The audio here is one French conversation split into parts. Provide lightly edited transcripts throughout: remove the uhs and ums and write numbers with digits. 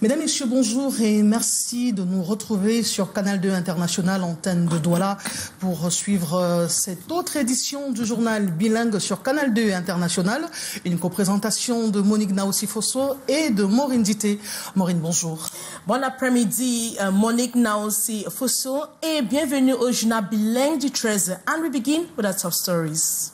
Mesdames, Messieurs, bonjour et merci de nous retrouver sur Canal 2 International, antenne de Douala, pour suivre cette autre édition du journal bilingue sur Canal 2 International. Une coprésentation de Monique Naossi-Fosso et de Maureen Dité. Maureen, bonjour. Bon après-midi, Monique Naossi-Fosso et bienvenue au journal bilingue du 13h. And we begin with our top stories.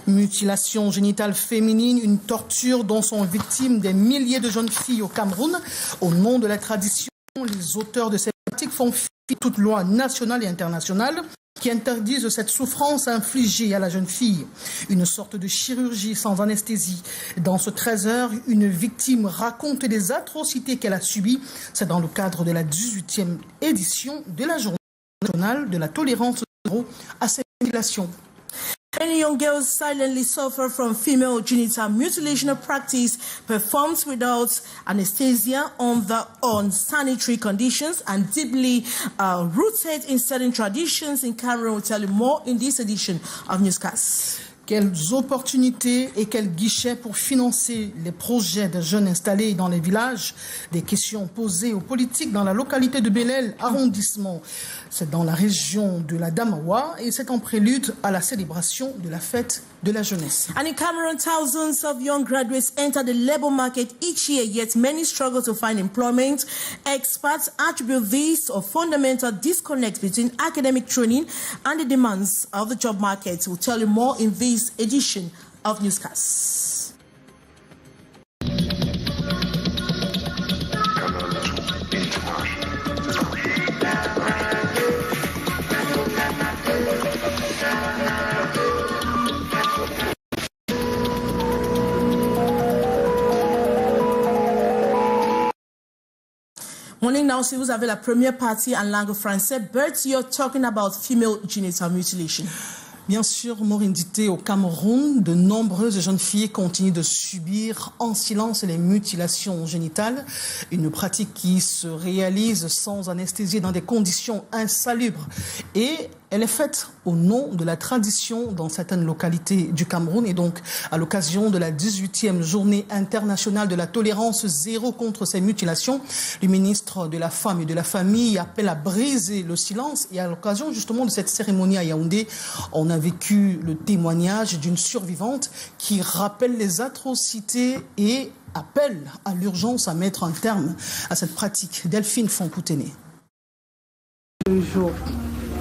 Mutilation génitale féminine, une torture dont sont victimes des milliers de jeunes filles au Cameroun. Au nom de la tradition, les auteurs de ces pratiques font fi de toute loi nationale et internationale qui interdisent cette souffrance infligée à la jeune fille. Une sorte de chirurgie sans anesthésie. Dans ce 13h, une victime raconte les atrocités qu'elle a subies. C'est dans le cadre de la 18e édition de la Journée nationale de la tolérance zéro à cette mutilation. Many young girls silently suffer from female genital mutilation practice performed without anesthesia under unsanitary conditions and deeply rooted in certain traditions in Cameroon. We'll tell you more in this edition of Newscast. Quelles opportunités et quels guichets pour financer les projets de jeunes installés dans les villages? Des questions posées aux politiques dans la localité de Belel, arrondissement. C'est dans la région de la Damawa et c'est en prélude à la célébration de la fête de la jeunesse. And in Cameroon, thousands of young graduates enter the labor market each year, yet many struggle to find employment. Experts attribute this a fundamental disconnect between academic training and the demands of the job market. We'll tell you more in this edition of Newscast. Morning now, si vous avez la première partie en langue française, but you're talking about female genital mutilation. Bien sûr, Maureen Dité, au Cameroun, de nombreuses jeunes filles continuent de subir en silence les mutilations génitales, une pratique qui se réalise sans anesthésie dans des conditions insalubres. Et elle est faite au nom de la tradition dans certaines localités du Cameroun et donc à l'occasion de la 18e journée internationale de la tolérance zéro contre ces mutilations. Le ministre de la Femme et de la Famille appelle à briser le silence et à l'occasion justement de cette cérémonie à Yaoundé, on a vécu le témoignage d'une survivante qui rappelle les atrocités et appelle à l'urgence à mettre un terme à cette pratique. Delphine Fonkouténé.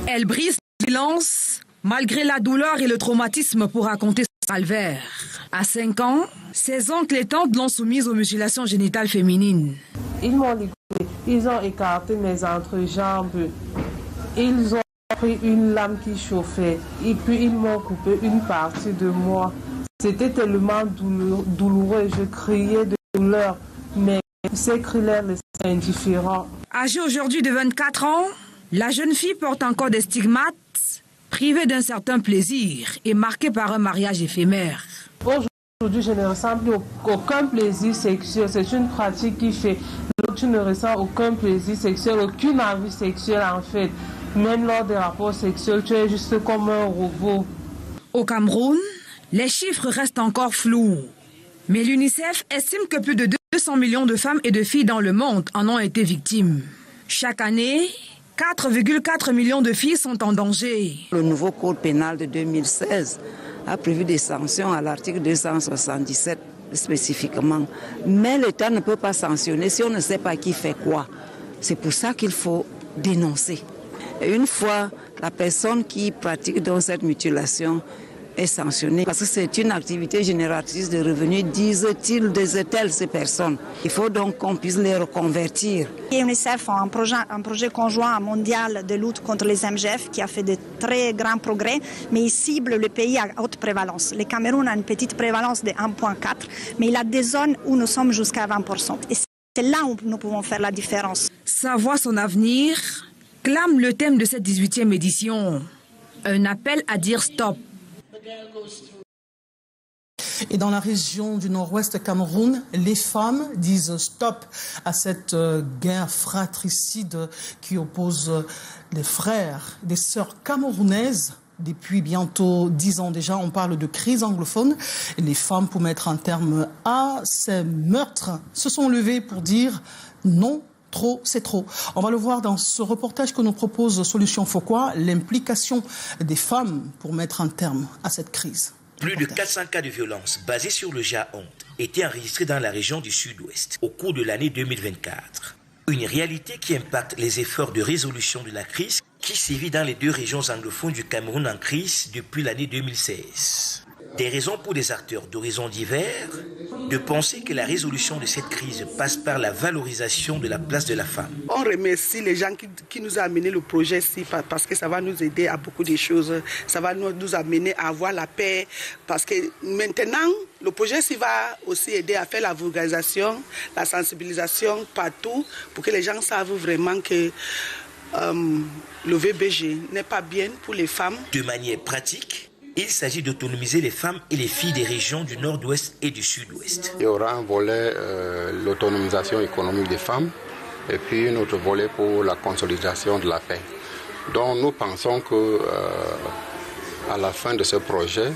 Elle brise le silence malgré la douleur et le traumatisme pour raconter son calvaire. À 5 ans, ses oncles et tantes l'ont soumise aux mutilations génitales féminines. Ils m'ont ligoté, ils ont écarté mes entrejambes, ils ont pris une lame qui chauffait et puis ils m'ont coupé une partie de moi. C'était tellement douloureux, je criais de douleur, mais ces cris-là me sont indifférents. Âgée aujourd'hui de 24 ans, la jeune fille porte encore des stigmates, privée d'un certain plaisir et marquée par un mariage éphémère. Aujourd'hui, je ne ressens plus aucun plaisir sexuel. C'est une pratique qui fait que tu ne ressens aucun plaisir sexuel, aucune envie sexuelle en fait. Même lors des rapports sexuels, tu es juste comme un robot. Au Cameroun, les chiffres restent encore flous. Mais l'UNICEF estime que plus de 200 millions de femmes et de filles dans le monde en ont été victimes. Chaque année, 4,4 millions de filles sont en danger. Le nouveau code pénal de 2016 a prévu des sanctions à l'article 277 spécifiquement. Mais l'État ne peut pas sanctionner si on ne sait pas qui fait quoi. C'est pour ça qu'il faut dénoncer. Et une fois la personne qui pratique donc cette mutilation est sanctionnée, parce que c'est une activité génératrice de revenus, disent-elles ces personnes. Il faut donc qu'on puisse les reconvertir. L'UNICEF a un projet conjoint mondial de lutte contre les MGF qui a fait de très grands progrès, mais il cible le pays à haute prévalence. Le Cameroun a une petite prévalence de 1,4, mais il a des zones où nous sommes jusqu'à 20%. Et c'est là où nous pouvons faire la différence. Savoir son avenir clame le thème de cette 18e édition. Un appel à dire stop. Et dans la région du nord-ouest Cameroun, les femmes disent stop à cette guerre fratricide qui oppose des frères, des sœurs camerounaises. Depuis bientôt 10 ans déjà, on parle de crise anglophone. Les femmes, pour mettre un terme à ces meurtres, se sont levées pour dire non. Trop, c'est trop. On va le voir dans ce reportage que nous propose Solution Fauquois, l'implication des femmes pour mettre un terme à cette crise. Plus de 400 cas de violence basés sur le genre honte étaient enregistrés dans la région du sud-ouest au cours de l'année 2024. Une réalité qui impacte les efforts de résolution de la crise qui sévit dans les deux régions anglophones du Cameroun en crise depuis l'année 2016. Des raisons pour des acteurs d'horizons divers de penser que la résolution de cette crise passe par la valorisation de la place de la femme. On remercie les gens qui nous ont amené le projet-ci parce que ça va nous aider à beaucoup de choses. Ça va nous amener à avoir la paix parce que maintenant, le projet-ci va aussi aider à faire la vulgarisation, la sensibilisation partout pour que les gens savent vraiment que le VBG n'est pas bien pour les femmes. De manière pratique, il s'agit d'autonomiser les femmes et les filles des régions du nord-ouest et du sud-ouest. Il y aura un volet l'autonomisation économique des femmes et puis un autre volet pour la consolidation de la paix. Donc nous pensons que à la fin de ce projet,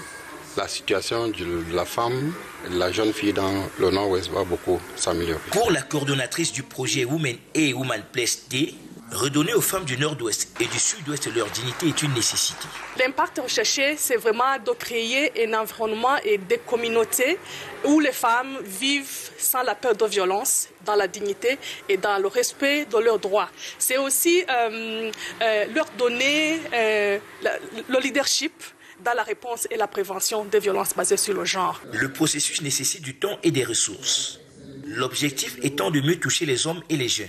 la situation de la femme et de la jeune fille dans le nord-ouest va beaucoup s'améliorer. Pour la coordonnatrice du projet Women et Women Place Day, redonner aux femmes du nord-ouest et du sud-ouest leur dignité est une nécessité. L'impact recherché, c'est vraiment de créer un environnement et des communautés où les femmes vivent sans la peur de violence, dans la dignité et dans le respect de leurs droits. C'est aussi leur donner le leadership dans la réponse et la prévention des violences basées sur le genre. Le processus nécessite du temps et des ressources. L'objectif étant de mieux toucher les hommes et les jeunes.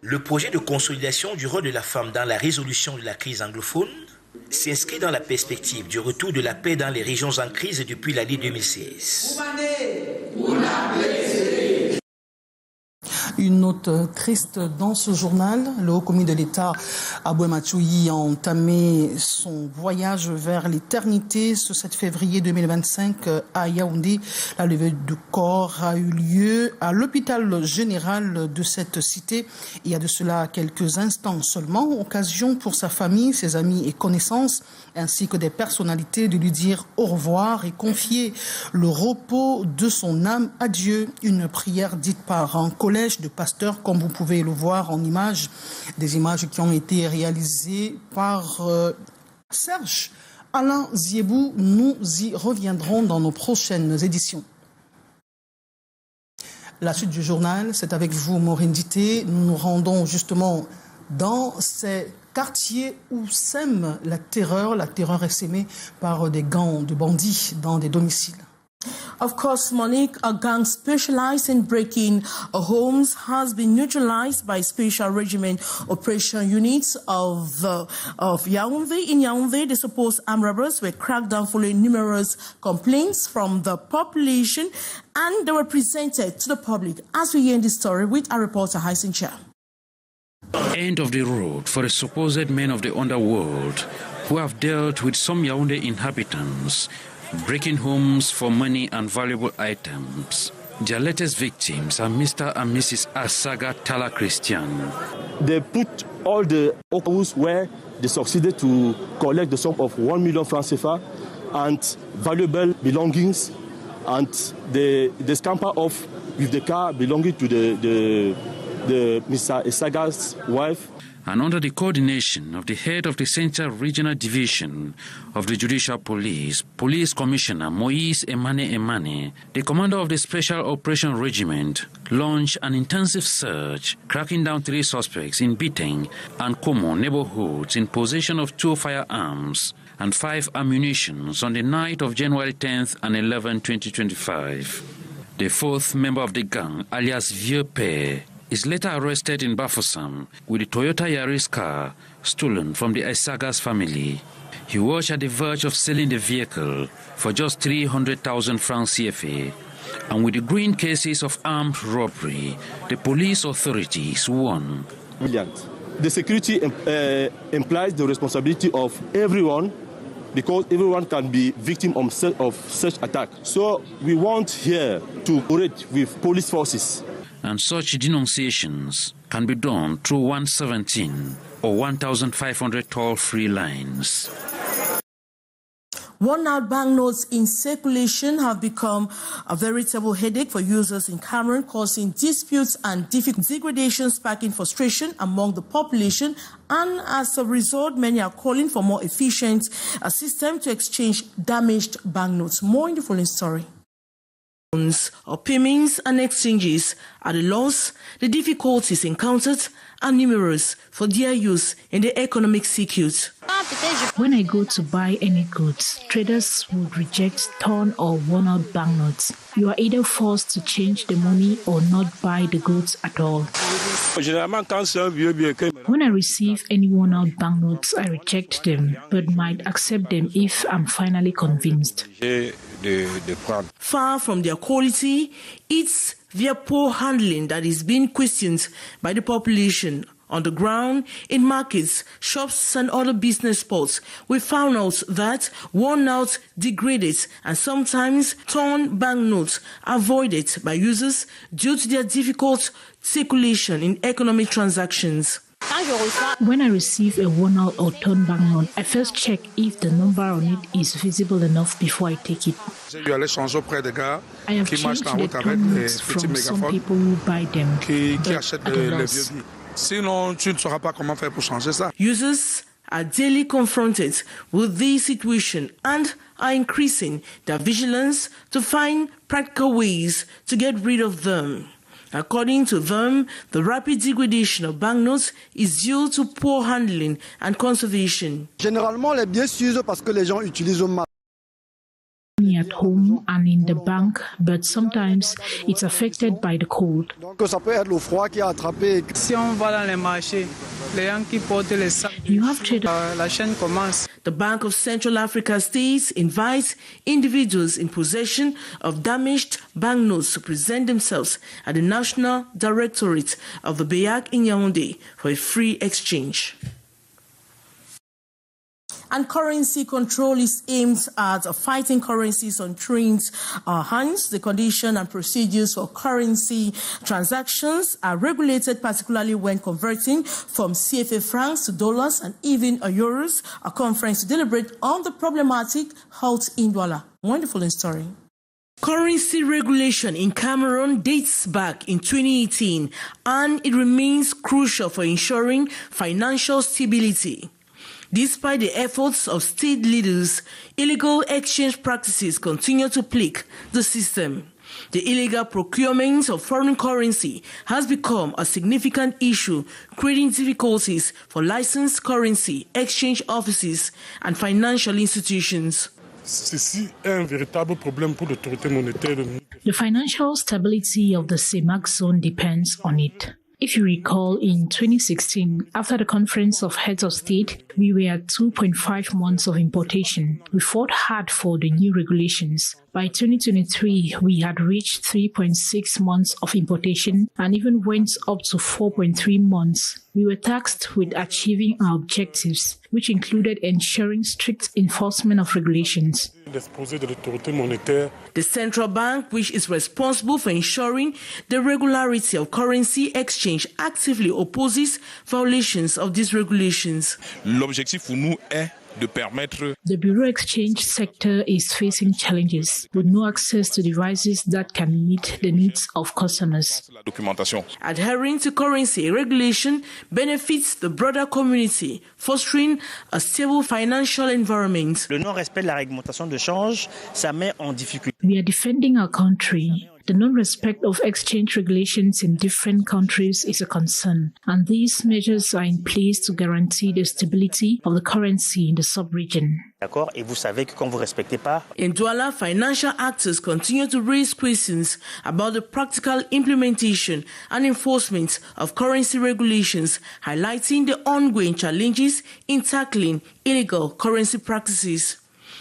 Le projet de consolidation du rôle de la femme dans la résolution de la crise anglophone s'inscrit dans la perspective du retour de la paix dans les régions en crise depuis l'année 2016. Une note triste dans ce journal. Le haut commis de l'État, Aboué Matouyi, a entamé son voyage vers l'éternité ce 7 février 2025 à Yaoundé. La levée du corps a eu lieu à l'hôpital général de cette cité. Il y a de cela quelques instants seulement. Occasion pour sa famille, ses amis et connaissances, ainsi que des personnalités de lui dire au revoir et confier le repos de son âme à Dieu. Une prière dite par un collège de pasteurs, comme vous pouvez le voir en images, des images qui ont été réalisées par Serge Alain Ziebou. Nous y reviendrons dans nos prochaines éditions. La suite du journal, c'est avec vous, Maureen Dité. Nous nous rendons justement dans ces quartiers où sème la terreur. La terreur est sémée par des gangs de bandits dans des domiciles. Of course, Monique, a gang specialized in breaking homes has been neutralized by special regiment operation units of Yaoundé. In Yaoundé, the supposed armed robbers were cracked down following numerous complaints from the population, and they were presented to the public. As we hear in this story with our reporter, Hyson Cha. End of the road for the supposed men of the underworld who have dealt with some Yaoundé inhabitants, breaking homes for money and valuable items. Their latest victims are Mr. and Mrs. Asaga Tala Christian. They put all the homes where they succeeded to collect the sum of 1 million francs CFA and valuable belongings, and they scamper off with the car belonging to the Mr. Asaga's wife. And under the coordination of the head of the Central Regional Division of the Judicial Police, Police Commissioner Moise Emane, the commander of the Special Operation Regiment, launched an intensive search, cracking down 3 suspects in Biteng and Komo neighborhoods in possession of 2 firearms and 5 ammunitions on the night of January 10th and 11, 2025. The 4th member of the gang, alias Vieux Père, is later arrested in Bafoussam with a Toyota Yaris car stolen from the Isaga's family. He was at the verge of selling the vehicle for just 300,000 francs CFA. And with the green cases of armed robbery, the police authorities won. Brilliant. The security implies the responsibility of everyone because everyone can be victim of such attack. So we want here to cooperate with police forces. And such denunciations can be done through 117 or 1,500 toll-free lines. Worn-out banknotes in circulation have become a veritable headache for users in Cameroon, causing disputes and degradation, sparking frustration among the population. And as a result, many are calling for more efficient system to exchange damaged banknotes. More in the following story. Or payments and exchanges are the loss, the difficulties encountered are numerous for their use in the economic circuit. When I go to buy any goods, traders would reject torn or worn-out banknotes. You are either forced to change the money or not buy the goods at all. When I receive any worn-out banknotes, I reject them, but might accept them if I'm finally convinced. Far from their quality, it's their poor handling that is being questioned by the population. On the ground, in markets, shops and other business spots, we found out that worn-out, degraded and sometimes torn banknotes are avoided by users due to their difficult circulation in economic transactions. When I receive a worn-out or torn banknote, I first check if the number on it is visible enough before I take it. I have changed the torn notes from some people who buy them, but at a loss. Users are daily confronted with this situation and are increasing their vigilance to find practical ways to get rid of them. According to them, the rapid degradation of banknotes is due to poor handling and conservation. Généralement, les biens s'usent parce que les gens utilisent mal. At home and in the bank, but sometimes it's affected by the cold. You have traded. The Bank of Central Africa States invites individuals in possession of damaged banknotes to present themselves at the National Directorate of the BEAC in Yaoundé for a free exchange. And currency control is aimed at fighting currencies on trains. Hence, the condition and procedures for currency transactions are regulated, particularly when converting from CFA francs to dollars and even euros. A conference to deliberate on the problematic held in Douala. Wonderful story. Currency regulation in Cameroon dates back in 2018, and it remains crucial for ensuring financial stability. Despite the efforts of state leaders, illegal exchange practices continue to plague the system. The illegal procurement of foreign currency has become a significant issue, creating difficulties for licensed currency exchange offices and financial institutions. Ceci est un véritable problème pour l'autorité monétaire. The financial stability of the CEMAC zone depends on it. If you recall, in 2016, after the conference of heads of state, we were at 2.5 months of importation. We fought hard for the new regulations. By 2023, we had reached 3.6 months of importation and even went up to 4.3 months. We were tasked with achieving our objectives, which included ensuring strict enforcement of regulations. The central bank, which is responsible for ensuring the regularity of currency exchange, actively opposes violations of these regulations. L'objectif pour nous est de permettre. The bureau exchange sector is facing challenges with no access to devices that can meet the needs of customers. Adhering to currency regulation benefits the broader community, fostering a stable financial environment. Le non-respect de la réglementation de change, ça met en difficulté. We are defending our country. The non-respect of exchange regulations in different countries is a concern, and these measures are in place to guarantee the stability of the currency in the sub-region. D'accord, et vous savez que quand vous respectez pas. In Douala, financial actors continue to raise questions about the practical implementation and enforcement of currency regulations, highlighting the ongoing challenges in tackling illegal currency practices.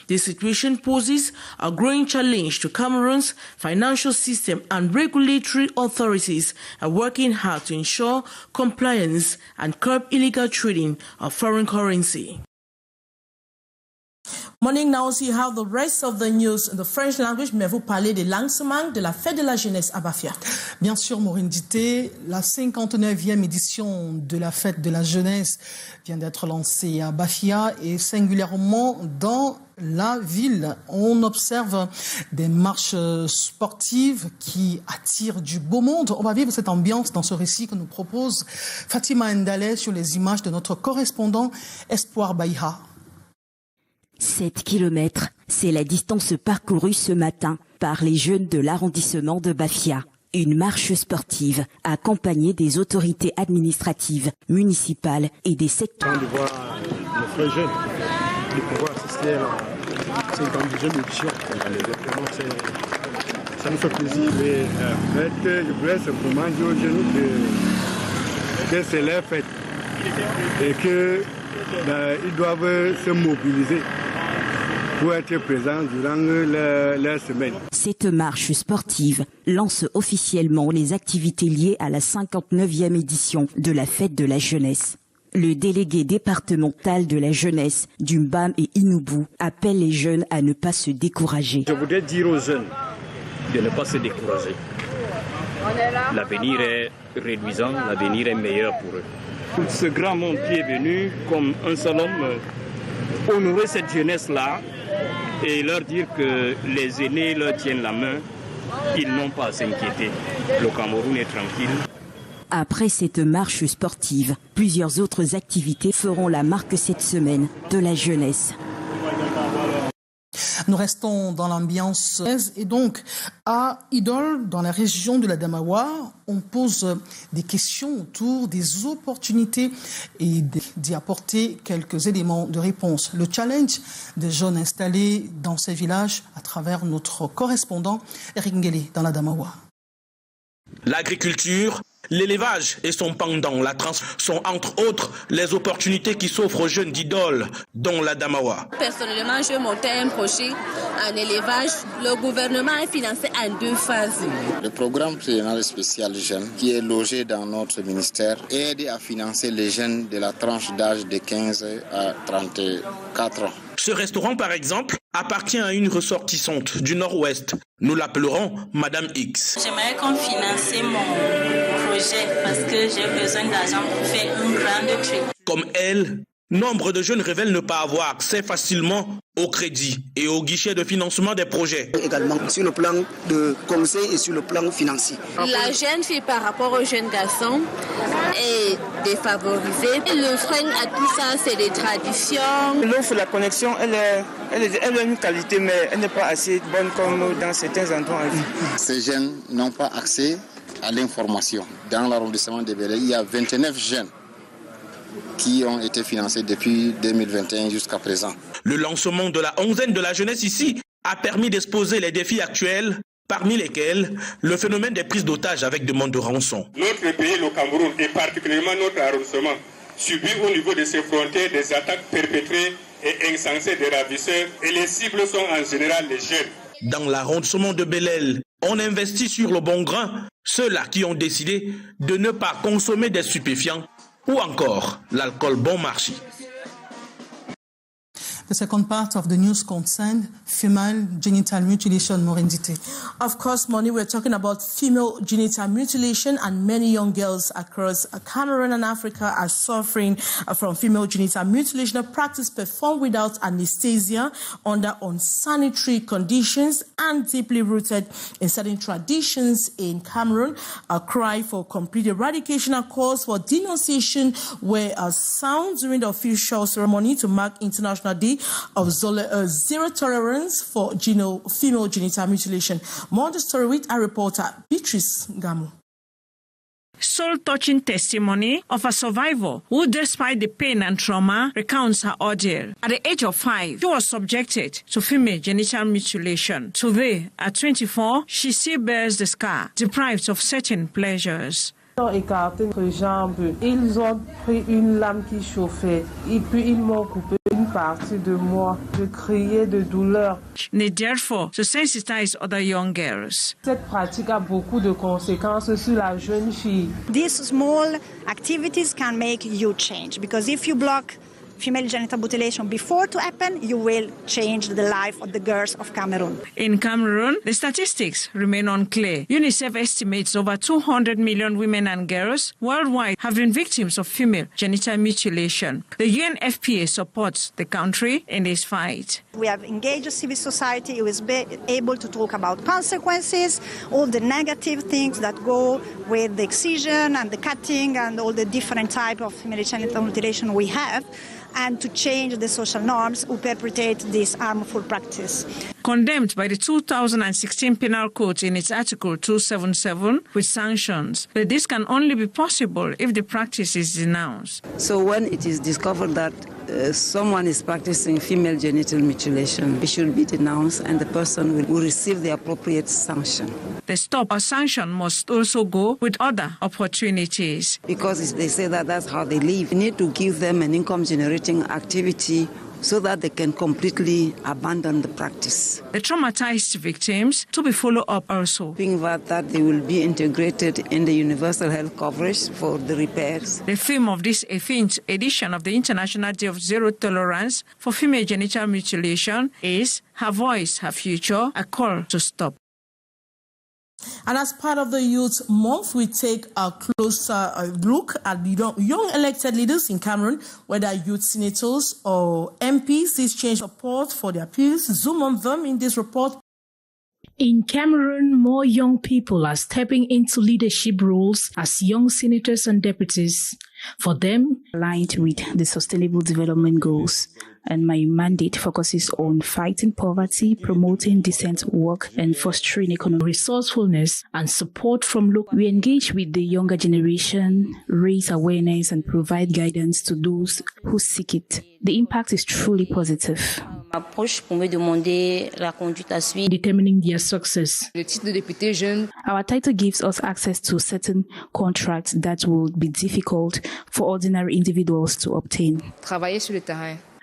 This situation poses a growing challenge to Cameroon's financial system, and regulatory authorities are working hard to ensure compliance and curb illegal trading of foreign currency. Morning, now see how the rest of the news in the French language. Mais vous parler des lancements de la fête de la jeunesse à Bafia. Bien sûr, Maureen Dité, la 59e édition de la fête de la jeunesse vient d'être lancée à Bafia et singulièrement dans la ville. On observe des marches sportives qui attirent du beau monde. On va vivre cette ambiance dans ce récit que nous propose Fatima Ndale sur les images de notre correspondant Espoir Baïha. 7 kilomètres, c'est la distance parcourue ce matin par les jeunes de l'arrondissement de Bafia. Une marche sportive accompagnée des autorités administratives, municipales et des secteurs. De voir nos frères jeunes, de pouvoir assister à la 52e édition. Ça nous fait plaisir. Mais je voulais simplement dire aux jeunes que c'est leur fête et qu'ils doivent se mobiliser pour être présents durant leur semaine. Cette marche sportive lance officiellement les activités liées à la 59e édition de la fête de la jeunesse. Le délégué départemental de la jeunesse du Mbam et Inubu appelle les jeunes à ne pas se décourager. Je voudrais dire aux jeunes de ne pas se décourager. L'avenir est réduisant, l'avenir est meilleur pour eux. Ce grand monde qui est venu comme un seul homme, honorer cette jeunesse-là et leur dire que les aînés leur tiennent la main, ils n'ont pas à s'inquiéter. Le Cameroun est tranquille. Après cette marche sportive, plusieurs autres activités feront la marque cette semaine de la jeunesse. Nous restons dans l'ambiance et donc à Idol, dans la région de la Damawa, on pose des questions autour des opportunités et d'y apporter quelques éléments de réponse. Le challenge des jeunes installés dans ces villages à travers notre correspondant Eric Ngele dans la Damawa. L'agriculture, l'élevage et son pendant, la trans, sont entre autres les opportunités qui s'offrent aux jeunes d'Idol, dont la Damawa. Personnellement, je montais un projet en élevage. Le gouvernement est financé en 2 phases. Le programme triennal spécial jeunes, qui est logé dans notre ministère, aide à financer les jeunes de la tranche d'âge de 15 à 34 ans. Ce restaurant, par exemple, appartient à une ressortissante du Nord-Ouest. Nous l'appellerons Madame X. J'aimerais qu'on finance mon projet parce que j'ai besoin d'argent pour faire une grande trip. Comme elle, nombre de jeunes révèlent ne pas avoir accès facilement au crédit et au guichet de financement des projets. Également sur le plan de conseil et sur le plan financier. La jeune fille par rapport aux jeunes garçons est défavorisée. Le frein à tout ça, c'est les traditions. L'offre, la connexion, elle a une qualité, mais elle n'est pas assez bonne comme dans certains endroits. Ces jeunes n'ont pas accès à l'information. Dans l'arrondissement de Bélé, il y a 29 jeunes qui ont été financés depuis 2021 jusqu'à présent. Le lancement de la 11e de la jeunesse ici a permis d'exposer les défis actuels, parmi lesquels le phénomène des prises d'otages avec demande de rançon. Notre pays, le Cameroun, et particulièrement notre arrondissement, subit au niveau de ses frontières des attaques perpétrées et insensées des ravisseurs, et les cibles sont en général les jeunes. Dans l'arrondissement de Bélel, on investit sur le bon grain ceux-là qui ont décidé de ne pas consommer des stupéfiants ou encore l'alcool bon marché. The second part of the news concerned female genital mutilation, Morindite. Of course, Moni, we're talking about female genital mutilation, and many young girls across Cameroon and Africa are suffering from female genital mutilation, a practice performed without anesthesia, under unsanitary conditions, and deeply rooted in certain traditions in Cameroon. A cry for complete eradication and calls for denunciation were sound during the official ceremony to mark International Day of zero tolerance for female genital mutilation. More on the story with our reporter Beatrice Gamu. Soul-touching testimony of a survivor who, despite the pain and trauma, recounts her ordeal. At the age of 5, she was subjected to female genital mutilation. Today, at 24, she still bears the scar, deprived of certain pleasures. Ils ont écarté mes jambes, ils ont pris une lame qui chauffait et puis ils m'ont coupé une partie de moi. Je criais de douleur. Need therefore to sensitize other young girls. Cette pratique a beaucoup de conséquences sur la jeune fille. These small activities can make huge change because if you block female genital mutilation before to happen, you will change the life of the girls of Cameroon. In Cameroon, the statistics remain unclear. UNICEF estimates over 200 million women and girls worldwide have been victims of female genital mutilation. The UNFPA supports the country in this fight. We have engaged civil society who is able to talk about consequences, all the negative things that go with the excision and the cutting and all the different type of female genital mutilation we have, and to change the social norms who perpetrate this harmful practice. Condemned by the 2016 Penal Code in its Article 277 with sanctions, but this can only be possible if the practice is denounced. So when it is discovered that someone is practicing female genital mutilation, it should be denounced and the person will receive the appropriate sanction. The stop or sanction must also go with other opportunities. Because they say that that's how they live, we need to give them an income-generating activity so that they can completely abandon the practice. The traumatized victims to be followed up also. Being that they will be integrated in the universal health coverage for the repairs. The theme of this 18th edition of the International Day of Zero Tolerance for Female Genital Mutilation is Her Voice, Her Future, a call to stop. And as part of the Youth Month, we take a closer look at the young elected leaders in Cameroon, whether youth senators or MPs. This change support for their peers. Zoom on them in this report. In Cameroon, more young people are stepping into leadership roles as young senators and deputies. For them, aligned with the Sustainable Development Goals. And my mandate focuses on fighting poverty, promoting decent work, and fostering economic resourcefulness and support from local. We engage with the younger generation, raise awareness, and provide guidance to those who seek it. The impact is truly positive. Determining their success. Our title gives us access to certain contracts that will be difficult for ordinary individuals to obtain.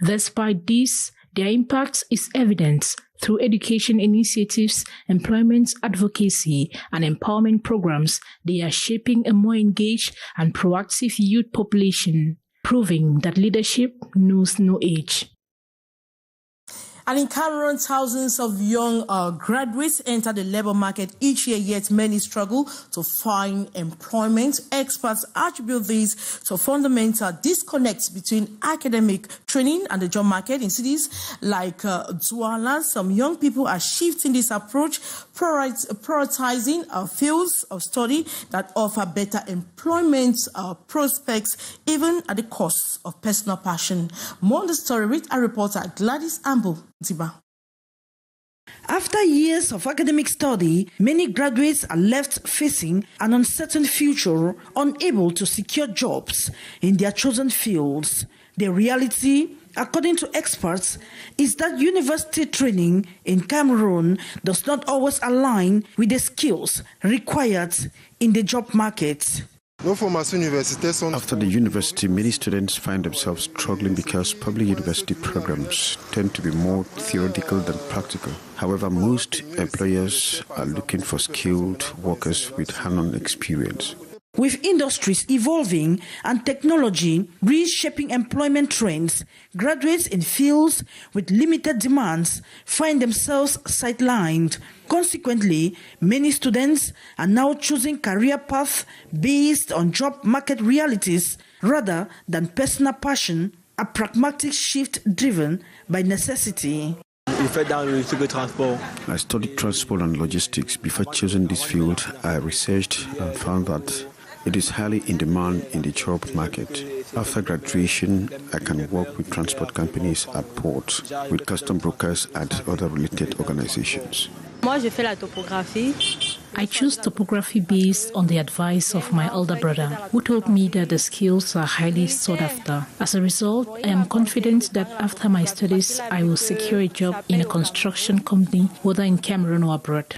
Despite this, their impact is evident through education initiatives, employment advocacy, and empowerment programs. They are shaping a more engaged and proactive youth population, proving that leadership knows no age. And in Cameroon, thousands of young graduates enter the labor market each year, yet many struggle to find employment. Experts attribute this to fundamental disconnect between academic training and the job market. In cities like Douala, some young people are shifting this approach, prioritizing fields of study that offer better employment prospects, even at the cost of personal passion. More on the story with our reporter Gladys Ambu. After years of academic study, many graduates are left facing an uncertain future, unable to secure jobs in their chosen fields. The reality, according to experts, is that university training in Cameroon does not always align with the skills required in the job market. After the university, many students find themselves struggling because public university programs tend to be more theoretical than practical. However, most employers are looking for skilled workers with hand-on experience. With industries evolving and technology reshaping employment trends, graduates in fields with limited demands find themselves sidelined. Consequently, many students are now choosing career paths based on job market realities rather than personal passion, a pragmatic shift driven by necessity. I studied transport and logistics. Before choosing this field, I researched and found that it is highly in demand in the job market. After graduation, I can work with transport companies at ports, with custom brokers and other related organizations. I chose topography based on the advice of my elder brother, who told me that the skills are highly sought after. As a result, I am confident that after my studies, I will secure a job in a construction company, whether in Cameroon or abroad.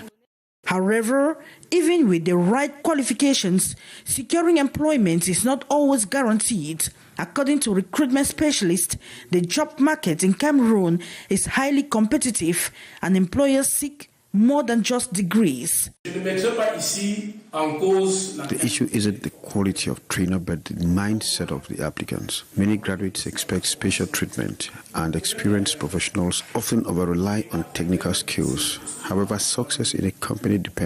However, even with the right qualifications, securing employment is not always guaranteed. According to recruitment specialists, the job market in Cameroon is highly competitive and employers seek more than just degrees. The issue isn't the quality of trainer, but the mindset of the applicants. Many graduates expect special treatment, and experienced professionals often over-rely on technical skills. However, success in a company depends